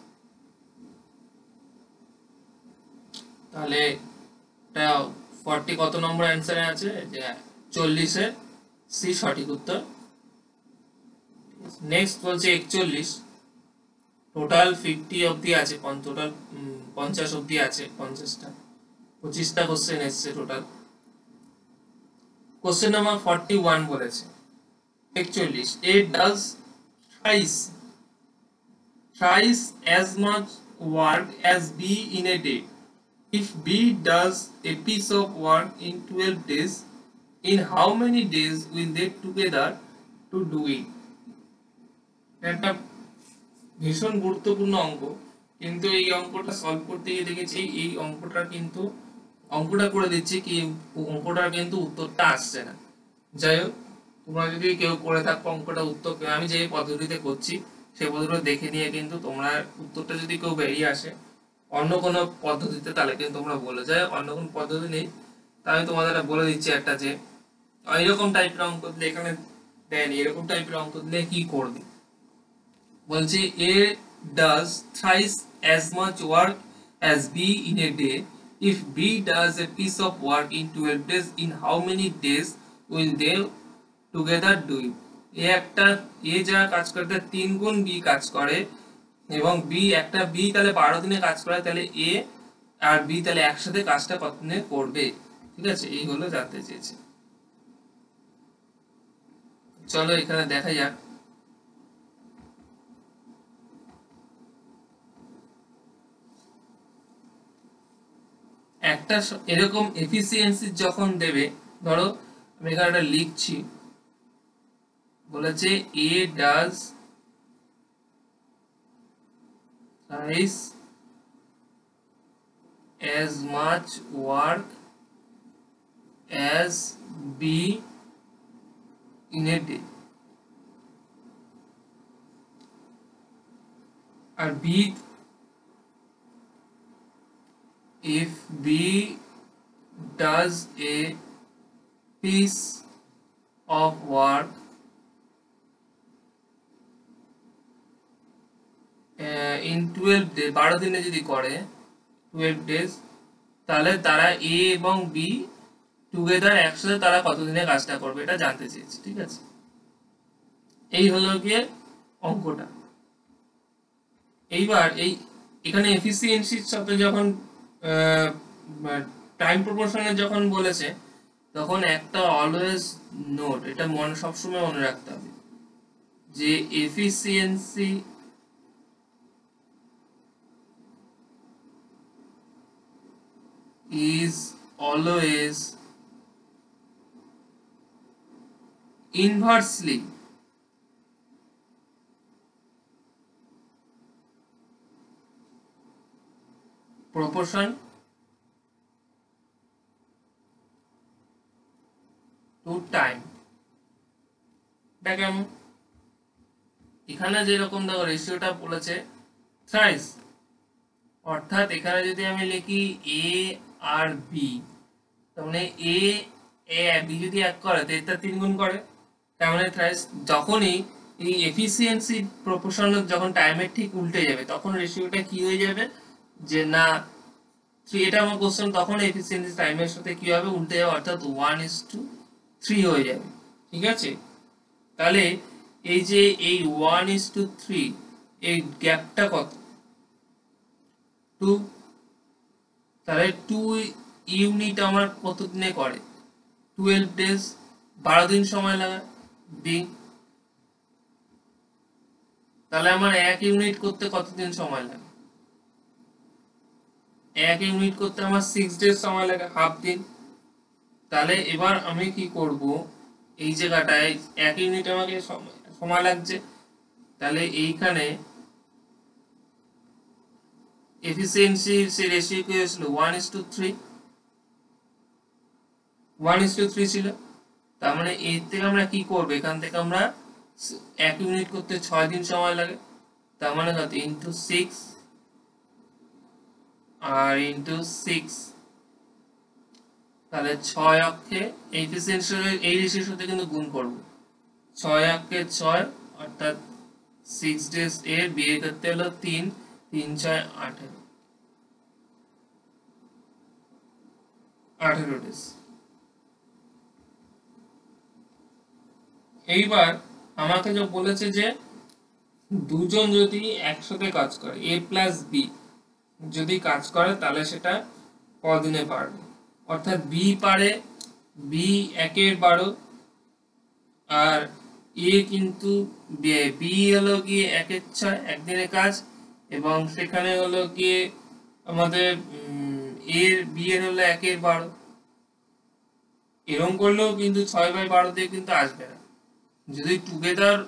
তাহলে এটা 40 কত নম্বর অ্যান্সারে আছে, যে 40 এর সি সঠিক উত্তর। নেক্সট বলছে 41, টোটাল 50 অবধি আছে, টোটাল 50 অবধি আছে, 50টা 25টা কোশ্চেন এসছে টোটাল। কোশ্চেন নাম্বার 41 বলেছে 41, A does thrice as much work as B in a day. If B does a piece of work in 12 days, in how many days will they together to do it? একটা ভীষণ গুরুত্বপূর্ণ অঙ্ক, কিন্তু এই অঙ্কটা solve করতে গিয়ে দেখেছি এই অঙ্কটা করে দিচ্ছি কি অঙ্কটার কিন্তু উত্তরটা আসছে না। যাই হোক, তোমরা যদি কেউ করে থাকো অঙ্কটা উত্তর, আমি যে পদ্ধতিতে করছি সেই পদ্ধতিটা দেখে নিয়ে কিন্তু তোমরা উত্তরটা যদি কেউ বেরিয়ে আসে অন্য কোনো পদ্ধতিতে, তাহলে কিন্তু তোমরা বলে যায় অন্য কোনো পদ্ধতি নেই। তা আমি তোমাদের বলে দিচ্ছি একটা, যে এরকম টাইপের অঙ্ক দিলে, এখানে দেয়নি, এরকম টাইপের অঙ্ক দিলে কি করবি। বলছে A does thrice as much work as B in a day. If B does a piece of work in 12 days, in how many days will they together do it? A যা কাজ করতে 3 গুণ B কাজ করে, এবং B তাহলে 12 দিনে কাজ করে, তাহলে A আর B তাহলে একসাথে কাজটা কত দিনে করবে। ঠিক আছে, এই হলো জানতে চেয়েছে। চলো এখানে দেখা যাক। একটা এরকম এফিসিয়েন্সি যখন দেবে, ধরো আমি এখানে একটা লিখছি, বলেছে A does thrice as much work as B in a day, R B, if B does a piece of work in 12 days, 12 দিনে যদি করে 12 days, তাহলে তারা A এবং B টুগেদার একসাথে তারা কতদিনে কাজটা করবে, এটা জানতে চেয়েছি। ঠিক আছে, এই হলো গিয়ে অঙ্কটা। এইবার এখানে এফিসিয়েন্সির সাথে যখন টাইম প্রপোর্শনে যখন বলেছে, তখন একটা অলওয়েজ নোট, এটা সবসময় মনে রাখতে হবে, যে efficiency is always inversely proportion to time। এটা কেমন, এখানে যেরকম দেখো রেশিওটা বলেছে থ্রাইস, অর্থাৎ এখানে যদি আমি লিখি A আর B, তার মানে A B যদি এক করে তো এটা 3 গুণ করে, তার মানে থ্রাইস। যখনই এই এফিসিয়েন্সি প্রপোর্শন যখন টাইমের ঠিক উল্টে যাবে, তখন রেশিওটা কি হয়ে যাবে, যে না 3, এটা আমার কোশ্চেন, তখন এফিসিয়েন্সি টাইমের সাথে কি হবে, উল্টে যাবে, অর্থাৎ 1:3 হয়ে যাবে। ঠিক আছে, তাহলে এই যে এই 1:3 এই গ্যাপটা কত, 2, তাহলে 2 ইউনিট আমার কত দিনে করে, 12 ডেজ, 12 দিন সময় লাগে ডি। তাহলে আমার 1 ইউনিট করতে কতদিন সময় লাগে, 1 ইউনিট করতে আমার 6 ডেজ সময় লাগে, হাফ দিন। তাহলে এবার আমি কি করব, এই জায়গাটায় 1 ইউনিট আমাকে সময় লাগছে, তাহলে এইখানে এফিসিয়েন্সি সে রেশিও কি হয়েছিল 1:3 ছিল। তার মানে এর থেকে আমরা কি করব, এখান থেকে আমরা 1 ইউনিট করতে 6 দিন সময় লাগে, তার মানে কত, ইন্টু 6 আর ইন্টু 6, তাহলে 6 অক্ষে এফিসিয়েন্সি এই রেশিওর সাথে কিন্তু গুণ করব, 6 অক্ষে 6 অর্থাৎ 6 ডেজ এর বিয়ে করতে হলো 3 3 6 18 18 ডেজ। এইবার আমাকে যে বলেছে যে দুজন যদি একসাথে কাজ করে a প্লাস বি যদি কাজ করে তাহলে সেটা কদিনে পারবে, অর্থাৎ বি পারে বি 1/12 আর এ কিন্তু বি হলো গিয়ে 1/6 একদিনে কাজ, এবং সেখানে হলো গিয়ে আমাদের এর বি এর হলো 1/12। এরকম করলেও কিন্তু 6/12 দিয়ে কিন্তু আসবে না। যদি টুগেদার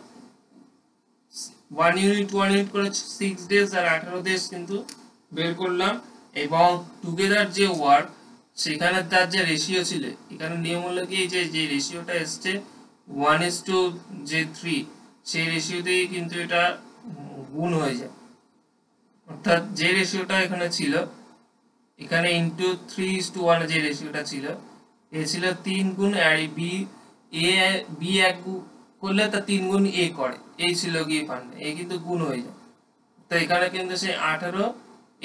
1 ইউনিট করে 6 ডেজ আর 18 ডেজ কিন্তু বের করলাম, এবং টুগেদার যে ওয়ার্ক সেখানে তার যে রেশিও ছিল, এখানে নিয়ম হলো কি যে রেশিওটা এসছে 1:3, সেই রেশিওতেই কিন্তু এটা গুণ হয়ে যায়, অর্থাৎ যে রেশিওটা এখানে ছিল এখানে ইন্টু 3:1 যে রেশিওটা ছিল, এ ছিল 3 গুণ, আর বি বি 1 করলে তা 3 গুণ এ করে, এই ছিল গিয়ে ফান্ড, এই কিন্তু গুণ হয়ে যায়। তো এখানে কিন্তু সেই 18,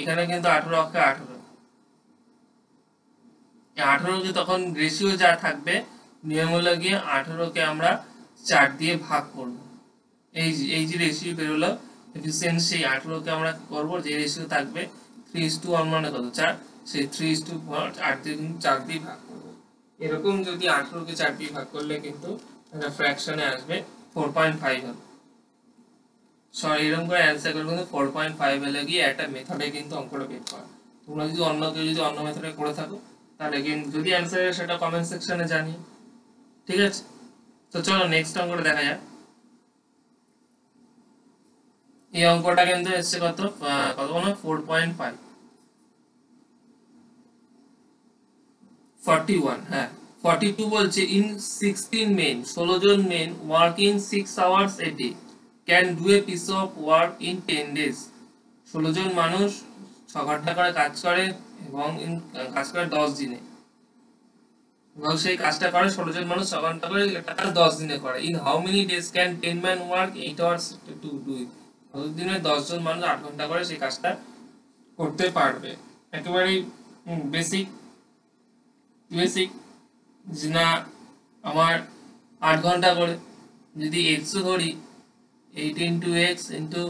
এখানে কিন্তু 18 অক্ষে 18, 18 কে তখন রেশিও যা থাকবে নিয়ম হলো গিয়ে 18 কে আমরা 4 দিয়ে ভাগ করব। এই যে রেশিও বেরোলো এফিসিয়েন্সি, সেই 18 কে আমরা করব, যে রেশিও থাকবে 3:1 মানে কত 4, সেই 3:8 দিয়ে কিন্তু 4 দিয়ে ভাগ করব। এরকম যদি 18 কে 4 দিয়ে ভাগ করলে কিন্তু একটা ফ্র্যাকশনে আসবে 4.5 হবে। সরি, এরকম করে অ্যান্সার করলে কিন্তু 4.5 হলে গিয়ে একটা মেথডে কিন্তু অঙ্কটা বের করা। তোমরা যদি অন্য কেউ যদি অন্য মেথডে করে থাকো তাহলে কিন্তু যদি অ্যান্সার সেটা কমেন্ট সেকশনে জানিও, ঠিক আছে? তো চলো নেক্সট অঙ্কটা দেখা যাক। এই অঙ্কটা কিন্তু এসছে কত কত বলো 4.5 41, হ্যাঁ 42 বলছে ইন 16 men 16 জন men working 6 hours a day can do a piece of work in 10 days। 16 জন মানুষ 6 ঘন্টা করে কাজ করে এবং কাজ করে 10 দিনে, এবং সেই কাজটা করে 16 জন মানুষ 6 ঘন্টা করে, এটা কাজ 10 দিনে করে। In how many days can 10 men work 8 hours to do it. কত দিনে 10 জন মানুষ 8 ঘন্টা করে সেই কাজটা করতে পারবে। একেবারেই বেসিক বেসিক যে না আমার 8 ঘন্টা করে যদি x ও ধরি 8 ইন্টু এক্স ইন্টু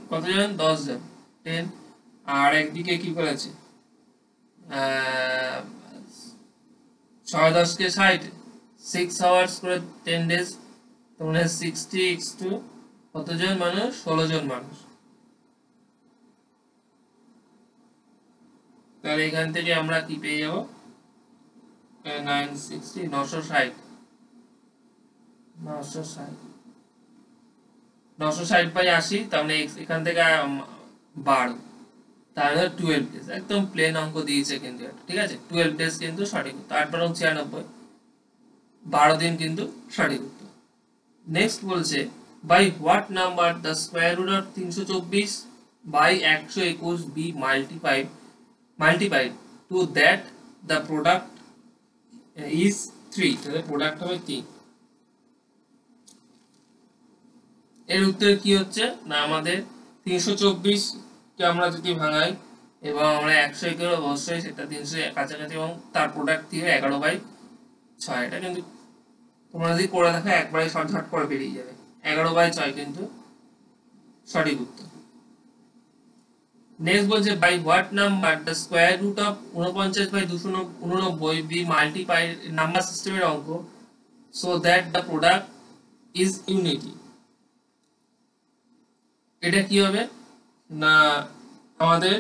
কতজন 10 জন 10, আর একদিকে কি করেছে 6 10 কে 60 6 আওয়ার্স করে 10 ডেজ, তোমরা 60 x কতজন মানুষ 16 জন মানুষ। তাহলে এখান থেকে আমরা কি পেয়ে যাব 960 960 বাই 80, তাহলে এখান থেকে 12, তাহলে 12 ডেজ, একদম প্লেন অঙ্ক দিয়েছে কিন্তু এটা, ঠিক আছে? 12 ডেজ কিন্তু সঠিক উত্তর, 8 বারং 96, 12 দিন কিন্তু সঠিক উত্তর। নেক্সট বলছে by what number the square root of 324 by 121 be multiplied to that the product is 3, তাহলে প্রোডাক্ট হবে 3। এর উত্তর কি হচ্ছে না আমাদের 324 কে আমরা যদি ভাঙাই এবং আমরা 100 করে অবশ্যই সেটা 300 এর কাছাকাছি, এবং তার প্রোডাক্ট দিয়ে 11/6, এটা কিন্তু তোমরা যদি করে দেখো একবারে ঝট করে বেরিয়ে যাবে, 11/6 কিন্তু সঠিক উত্তর। নেক্সট বলছে by what number the square root of 49/289 be multiply number সিস্টেমের অঙ্ক so that the product is unity. এটা কি হবে না আমাদের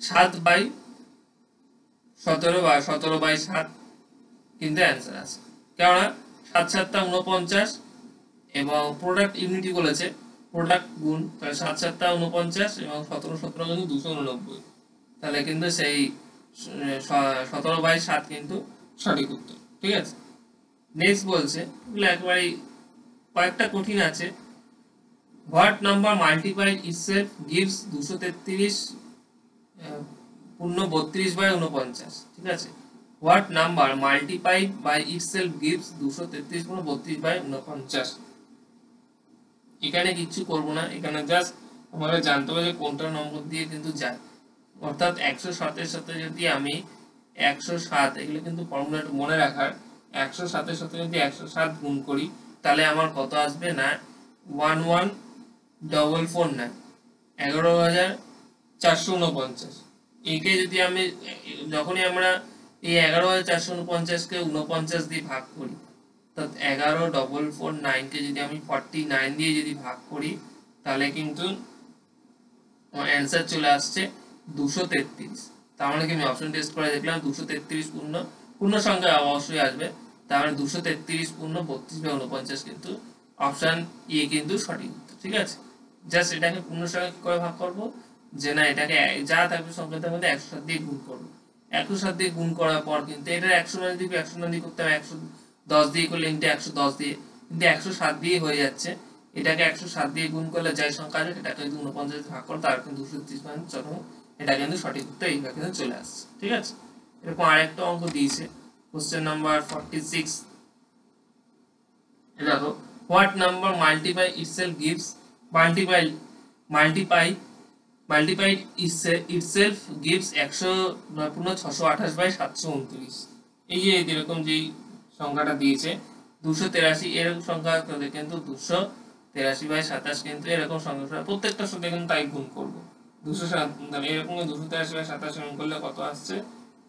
7/17 বা 17/7 কিন্তু অ্যান্সার আছে, কেননা 7 7 49 এবং প্রোডাক্ট ইউনিটি বলেছে, প্রোডাক্ট গুণ, তাহলে 7 7 49 এবং 17 17 কিন্তু 289, তাহলে কিন্তু সেই 17/7 কিন্তু সঠিক উত্তর, ঠিক আছে? নেক্সট বলছে এগুলো একেবারে কয়েকটা কঠিন আছে। What number multiplied itself gives 233 পূর্ণ 32/49, ঠিক আছে? What number multiplied by itself gives 233 গুণ 32 বাই 49। এখানে কিছু করব না, এখানে জাস্ট আমাদের জানতে হবে যে কোনটা নম্বর দিয়ে কিন্তু যায়। অর্থাৎ 107 এর সাথে যদি আমি 107, এগুলো কিন্তু ফর্মুলা মনে রাখার, 107 এর সাথে যদি 107 গুণ করি তাহলে আমার কত আসবে না 11449, 11449। একে যদি আমি যখনই আমরা এই 11449 কে 49 দিয়ে ভাগ করি, অর্থাৎ 11449 কে যদি আমি 49 দিয়ে যদি ভাগ করি তাহলে কিন্তু আমার অ্যান্সার চলে আসছে 233। তার মানে কি আমি অপশন টেস্ট করে দেখলাম 233 পূর্ণ সংখ্যা অবশ্যই আসবে, তার মানে 233 পূর্ণ 32 বাই 49 কিন্তু অপশন এ কিন্তু সঠিক উত্তর। ঠিক আছে, জাস্ট এটাকে পূর্ণ সংখ্যা কি করে ভাগ করব, যে না এটাকে যা থাকবে সংখ্যাটার মধ্যে 107 দিয়ে গুণ করব। 107 দিয়ে গুণ করার পর কিন্তু এটা 109 দিয়ে 109 দিয়ে করতে হবে, 110 দিয়ে করলে ইনটু 110 দিয়ে, কিন্তু 107 দিয়ে হয়ে যাচ্ছে। এটাকে 107 দিয়ে গুণ করলে যাই সংখ্যা আসবে সেটাকে যদি 49 দিয়ে ভাগ করো তার কিন্তু 230 মানে চলো, এটা কিন্তু সঠিক উত্তর এইভাবে কিন্তু চলে আসছে। ঠিক আছে, এরকম আরেকটা অঙ্ক দিয়েছে কোশ্চেন নাম্বার 46। দেখো, what number multiply itself gives multiplied itself gives 109 পূর্ণ 628 বাই 729। এই যে এরকম যেই সংখ্যাটা দিয়েছে 283, এরকম সংখ্যা কিন্তু 283 বাই 27 কিন্তু এরকম সংখ্যা প্রত্যেকটার সাথে কিন্তু তাই গুণ করব। 207 এরকম 283 বাই 27 গুণ করলে কত আসছে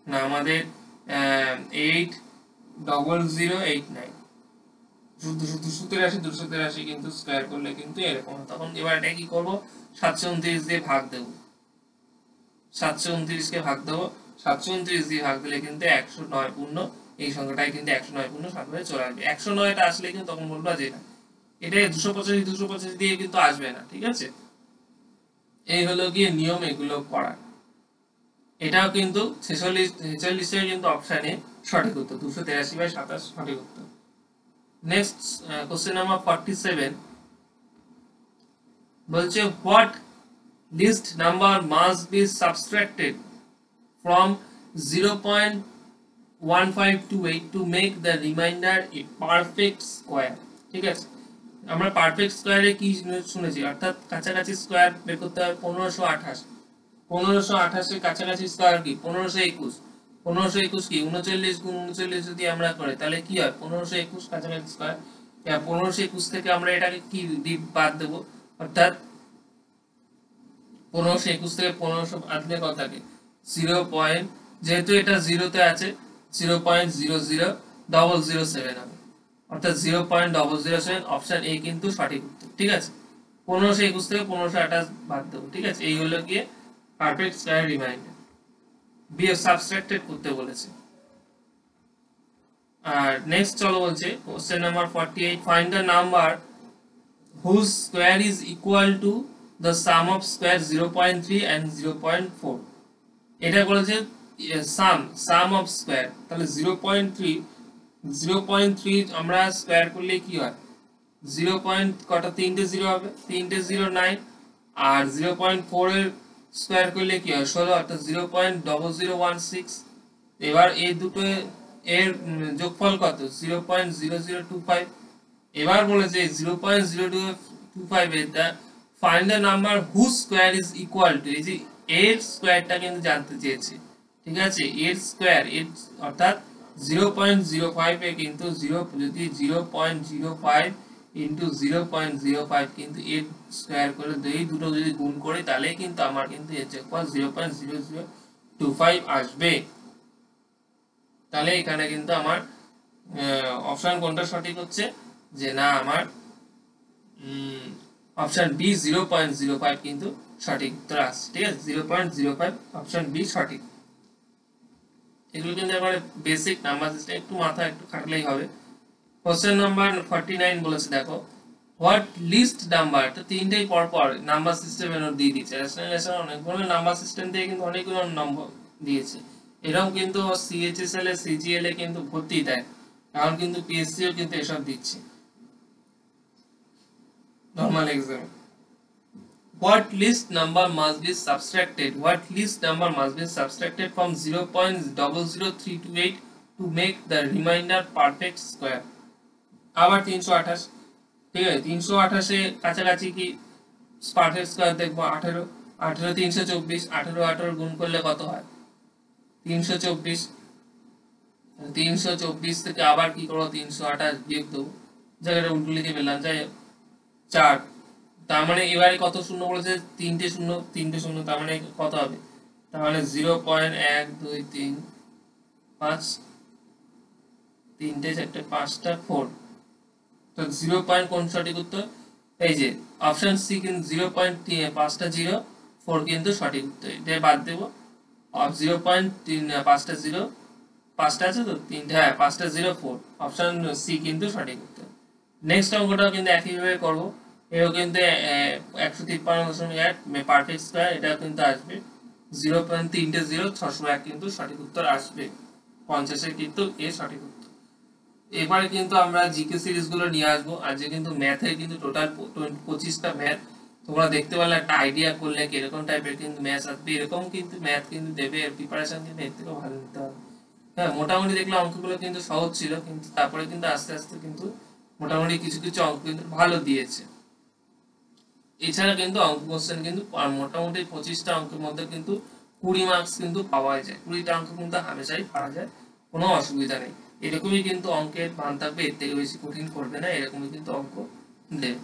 না আমাদের 80089। 283 কিন্তু স্কয়ার করলে কিন্তু এরকম। তখন এবার এটা কি করব, 729 দিয়ে ভাগ দেব, 729 কে ভাগ দেব, 729 দিয়ে ভাগ দিলে কিন্তু 109 পূর্ণ এই সংখ্যাটাই কিন্তু 109 পূর্ণ 7 হয়ে চলে আসবে। 109 টা আসলে কিন্তু তখন বলবা যে না এটা 285 দিয়ে কিন্তু আসবে না। ঠিক আছে, এই হলো গিয়ে নিয়ম এগুলো করার। এটাও কিন্তু 46 এর কিন্তু অপশনে সঠিক উত্তর, 283 বাই 27 সঠিক উত্তর। নেক্সট কোশ্চেন নাম্বার 47 বলছে what least number must be subtracted from 0.1528 to make the remainder a perfect square। ঠিক আছে, আমরা পারফেক্ট স্কয়ারে কি শুনেছি, অর্থাৎ কাছাকাছি স্কয়ার বের করতে হবে। 1528, 1528 এর কাছাকাছি স্কয়ার কি 1521, 1521 কি 39 গুণ 39 যদি আমরা করি তাহলে কি হয় 1521 কাছাকাছি স্কয়ার। 1521 থেকে আমরা এটাকে কি বাদ দেব, অর্থাৎ 1521 থেকে 1500 বাদ দিলে কত থাকে 0. যেহেতু এটা 0 তে আছে 0.00007 হবে, অর্থাৎ 0.007 অপশন এ কিন্তু সঠিক উত্তর। ঠিক আছে, 1521 থেকে 1528 বাদ দেব। ঠিক আছে, এই হলো গিয়ে perfect square reminder, B subtracted করতে বলেছে। আর নেক্সট চলো বলছে question number 48, find the number whose square is equal to the sum of square 0.3 and 0.4। এটা বলেছে সাম অফ স্কয়ার, তাহলে 0.3 আমরা স্কয়ার করলে কি হয় 0. কটা তিনটে 0 হবে, তিনটে 0 9, আর 0.4 এর স্কয়ার করলে কি হয় 16, অর্থাৎ 0.0016। এবার এই দুটো এর যোগফল কত 0.0025। এবার বলেছে 0.0225 এর find the number whose square is equal to, এই যে এর স্কয়ারটা কিন্তু জানতে চেয়েছে। ঠিক আছে, এর স্কয়ার এর অর্থাৎ 0.05 এ কিন্তু 0 যদি 0.05 ইনটু 0.05 কিন্তু এর স্কয়ার করে এই দুটো যদি গুণ করি তাহলে কিন্তু আমার কিন্তু এর যোগফল 0.0025 আসবে। তাহলে এখানে কিন্তু আমার অপশন কোনটা সঠিক হচ্ছে, যে না আমার অপশন বি 0.05 কিন্তু সঠিক উত্তর আসছে। ঠিক আছে, 0.05 অপশন বি সঠিক। এগুলো কিন্তু এবারে বেসিক নাম্বার সিস্টেম, একটু মাথা একটু খাটলেই হবে। কোশ্চেন নাম্বার 49 বলেছে দেখো, হোয়াট লিস্ট নাম্বার, তো তিনটেই পর পর নাম্বার সিস্টেমের দিয়ে দিয়েছে। রেশনালাইজেশন অনেকগুলো নাম্বার সিস্টেম দিয়ে কিন্তু অনেকগুলো নম্বর দিয়েছে। এরকম কিন্তু সিএইচএসএল এ সিজিএল এ কিন্তু ভর্তি দেয়, কারণ কিন্তু পিএসসিও কিন্তু এসব দিচ্ছে নরমাল এক্সামে। what least number must be subtracted from 0.00328 to make the remainder perfect square. আবার 328, ঠিক আছে 328 এর কাছাকাছি কি পারফেক্ট স্কয়ার দেখবো 18 18 324 18 18 গুণ করলে কত হয় 324 324 থেকে আবার কি করব 328 বিয়োগ দেব জায়গাটা উল্টো লিখে ফেললাম যাই 4 তার মানে এবারে কত শূন্য বলেছে তিনটে শূন্য তার মানে কত হবে তার মানে 0.1235 তিনটে চারটে পাঁচটা 4 তো 0 পয়েন্ট কোন সঠিক উত্তর এই যে অপশন সি কিন্তু 0.5 কিন্তু সঠিক উত্তর এটা বাদ দেব অফ 0.5টা 0 পাঁচটা আছে তো তিনটা হ্যাঁ 5টা 04 অপশন সি কিন্তু সঠিক উত্তর নেক্সট অঙ্কটাও কিন্তু একই ভাবে করব এও কিন্তু 153.8 পারফেক্ট স্কয়ার এটা কিন্তু আসবে 0.30601 কিন্তু সঠিক উত্তর আসবে 50 এর কিন্তু এ সঠিক উত্তর এবারে কিন্তু আমরা জিকে সিরিজ গুলো নিয়ে আসবো আজকে কিন্তু ম্যাথের কিন্তু টোটাল 25টা ম্যাথ তোমরা দেখতে পারলে একটা আইডিয়া করলে কি এরকম টাইপের কিন্তু ম্যাথ আসবে এরকম কিন্তু ম্যাথ কিন্তু দেবে প্রিপারেশন কিন্তু এর থেকে ভালো নিতে হবে হ্যাঁ মোটামুটি দেখলে অঙ্কগুলো কিন্তু সহজ ছিল কিন্তু তারপরে কিন্তু আস্তে আস্তে কিন্তু মোটামুটি কিছু কিছু অঙ্ক কিন্তু ভালো দিয়েছে এছাড়া কিন্তু অঙ্ক কোশ্চেন কিন্তু মোটামুটি 25টা অঙ্কের মধ্যে কিন্তু 20 মার্কস কিন্তু পাওয়া যায় 20টা অঙ্ক কিন্তু হামেশাই পাওয়া যায় কোনো অসুবিধা নেই এরকমই কিন্তু অঙ্কের মান থাকবে এর থেকে বেশি কঠিন করবে না এরকমই কিন্তু অঙ্ক দেবে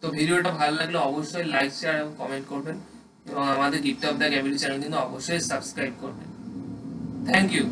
তো ভিডিওটা ভালো লাগলে অবশ্যই লাইক শেয়ার এবং কমেন্ট করবেন এবং আমাদের গিফট অফ দ্য ক্যাবিলিটি চ্যানেল কিন্তু অবশ্যই সাবস্ক্রাইব করবেন থ্যাংক ইউ